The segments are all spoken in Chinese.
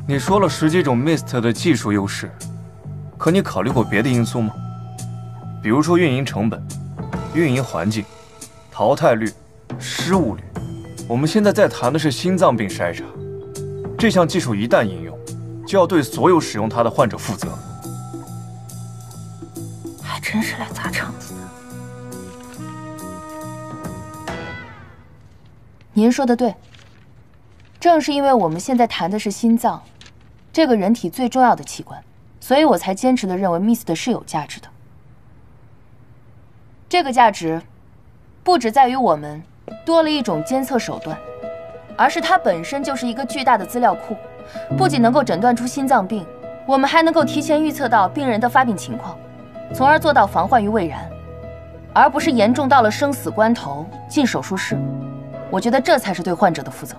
你说了10几种 Mist 的技术优势，可你考虑过别的因素吗？比如说运营成本、运营环境、淘汰率、失误率。我们现在在谈的是心脏病筛查，这项技术一旦应用，就要对所有使用它的患者负责。还真是来砸场子的。您说的对，正是因为我们现在谈的是心脏，这个人体最重要的器官，所以我才坚持地认为 Mist 是有价值的。这个价值，不只在于我们多了一种监测手段，而是它本身就是一个巨大的资料库，不仅能够诊断出心脏病，我们还能够提前预测到病人的发病情况，从而做到防患于未然，而不是严重到了生死关头进手术室。我觉得这才是对患者的负责。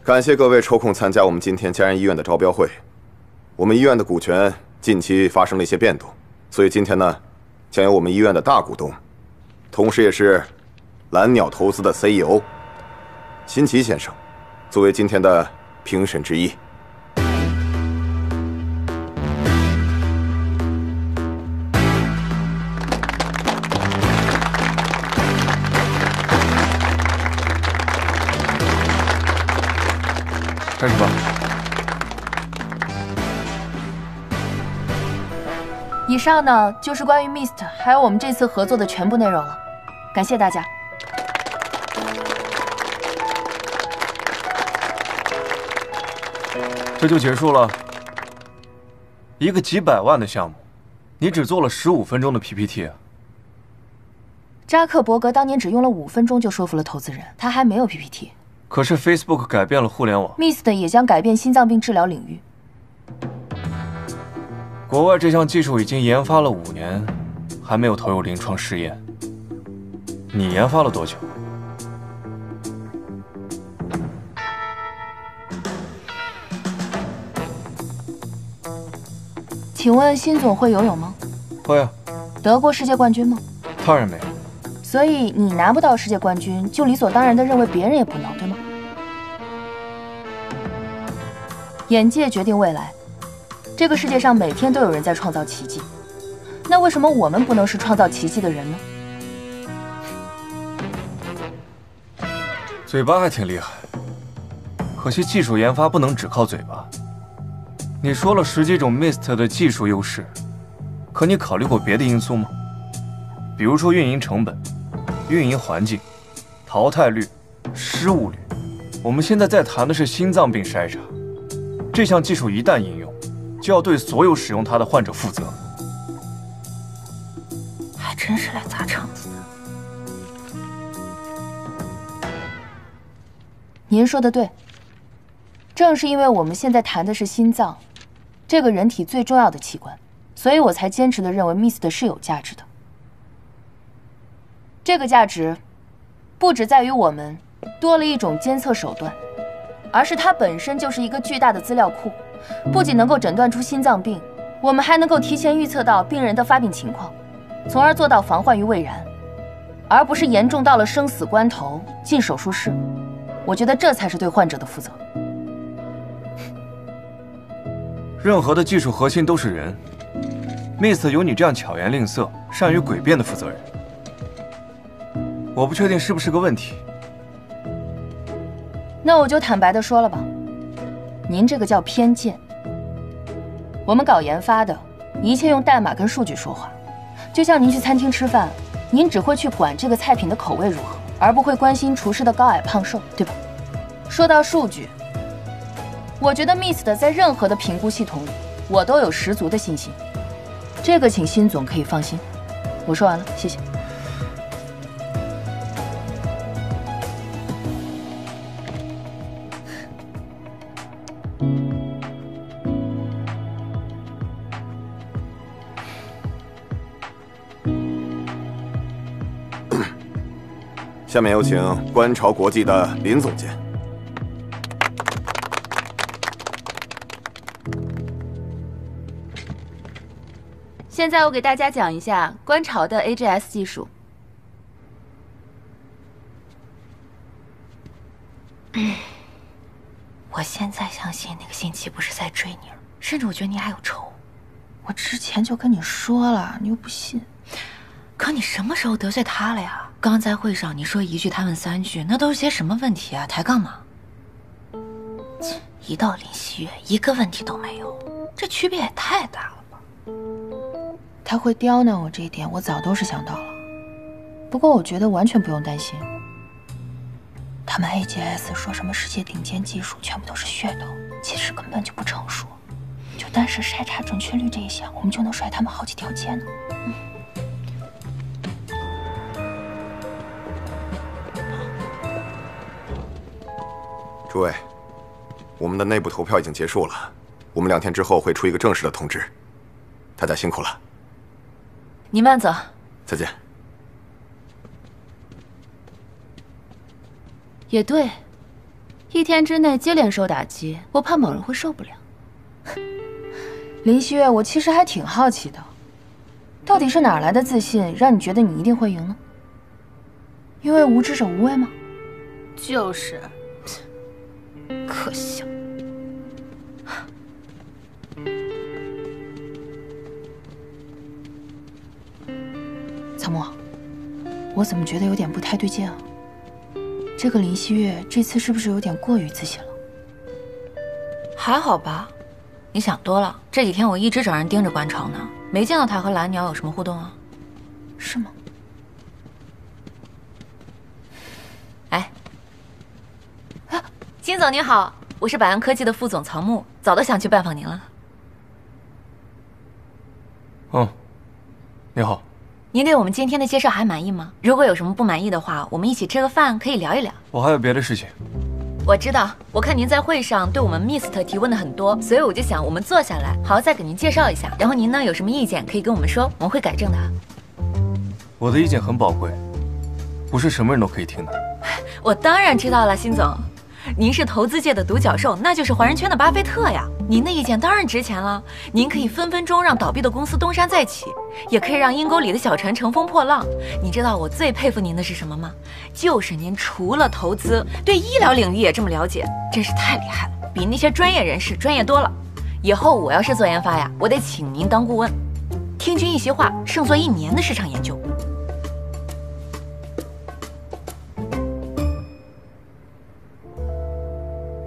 感谢各位抽空参加我们今天家人医院的招标会。我们医院的股权近期发生了一些变动，所以今天呢，将由我们医院的大股东，同时也是蓝鸟投资的 CEO 辛奇先生，作为今天的评审之一。开始吧。以上呢就是关于 Mist 还有我们这次合作的全部内容了，感谢大家。这就结束了。一个几百万的项目，你只做了15分钟的 PPT 啊！扎克伯格当年只用了5分钟就说服了投资人，他还没有 PPT。可是 Facebook 改变了互联网 ，Mist 也将改变心脏病治疗领域。国外这项技术已经研发了5年，还没有投入临床试验。你研发了多久？请问辛总会游泳吗？会啊。得过世界冠军吗？当然没有。所以你拿不到世界冠军，就理所当然地认为别人也不能，对吗？眼界决定未来，这个世界上每天都有人在创造奇迹，那为什么我们不能是创造奇迹的人呢？嘴巴还挺厉害，可惜技术研发不能只靠嘴巴。你说了10几种 Mist 的技术优势，可你考虑过别的因素吗？比如说运营成本、运营环境、淘汰率、失误率。我们现在在谈的是心脏病筛查，这项技术一旦应用，就要对所有使用它的患者负责。还真是来砸场子的。您说的对，正是因为我们现在谈的是心脏，这个人体最重要的器官，所以我才坚持地认为 Mist 是有价值的。这个价值，不只在于我们多了一种监测手段，而是它本身就是一个巨大的资料库，不仅能够诊断出心脏病，我们还能够提前预测到病人的发病情况，从而做到防患于未然，而不是严重到了生死关头进手术室。我觉得这才是对患者的负责。任何的技术核心都是人 ，Mist 有你这样巧言令色、善于诡辩的负责人。我不确定是不是个问题。那我就坦白地说了吧，您这个叫偏见。我们搞研发的，一切用代码跟数据说话。就像您去餐厅吃饭，您只会去管这个菜品的口味如何，而不会关心厨师的高矮胖瘦，对吧？说到数据，我觉得 Mist 在任何的评估系统里，我都有十足的信心。这个请辛总可以放心。我说完了，谢谢。下面有请观潮国际的林总监。现在我给大家讲一下观潮的 AGS 技术。我现在相信那个信七不是在追你了，甚至我觉得你俩有仇。我之前就跟你说了，你又不信。可你什么时候得罪他了呀？刚在会上你说一句他问三句，那都是些什么问题啊？抬杠吗？一到林希月，一个问题都没有，这区别也太大了吧？他会刁难我这一点，我早都是想到了。不过我觉得完全不用担心。他们 AGS 说什么世界顶尖技术全部都是噱头，其实根本就不成熟。就单是筛查准确率这一项，我们就能甩他们好几条街呢。诸位，我们的内部投票已经结束了，我们2天之后会出一个正式的通知。大家辛苦了。你慢走。再见。也对，1天之内接连受打击，我怕某人会受不了。林希月，我其实还挺好奇的，到底是哪来的自信，让你觉得你一定会赢呢？因为无知者无畏吗？就是，可笑。曹墨，我怎么觉得有点不太对劲啊？这个林希月这次是不是有点过于自信了？还好吧，你想多了。这几天我一直找人盯着观潮呢，没见到他和蓝鸟有什么互动啊？是吗？哎，金总您好，我是百安科技的副总曹木，早都想去拜访您了。你好。您对我们今天的介绍还满意吗？如果有什么不满意的话，我们一起吃个饭，可以聊一聊。我还有别的事情。我知道，我看您在会上对我们 MIST 提问的很多，所以我就想我们坐下来，好好再给您介绍一下。然后您呢有什么意见可以跟我们说，我们会改正的。我的意见很宝贵，不是什么人都可以听的。我当然知道了，辛总，您是投资界的独角兽，那就是华人圈的巴菲特呀。您的意见当然值钱了，您可以分分钟让倒闭的公司东山再起，也可以让阴沟里的小船乘风破浪。你知道我最佩服您的是什么吗？就是您除了投资，对医疗领域也这么了解，真是太厉害了，比那些专业人士专业多了。以后我要是做研发呀，我得请您当顾问，听君一席话，胜做1年的市场研究。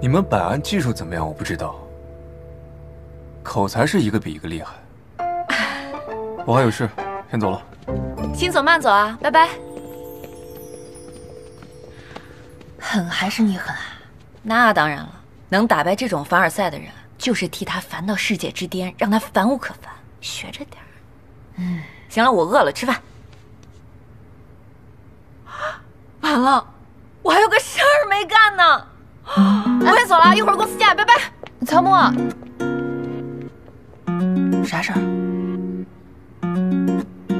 你们百安技术怎么样？我不知道，口才是一个比一个厉害。我还有事，先走了。辛总慢走啊，拜拜。狠还是你狠啊？那当然了，能打败这种凡尔赛的人，就是替他烦到世界之巅，让他烦无可烦。学着点儿。行了，我饿了，吃饭。完了，我还有个事儿没干呢。我先走了，一会儿公司见，拜拜。曹墨，啥事儿？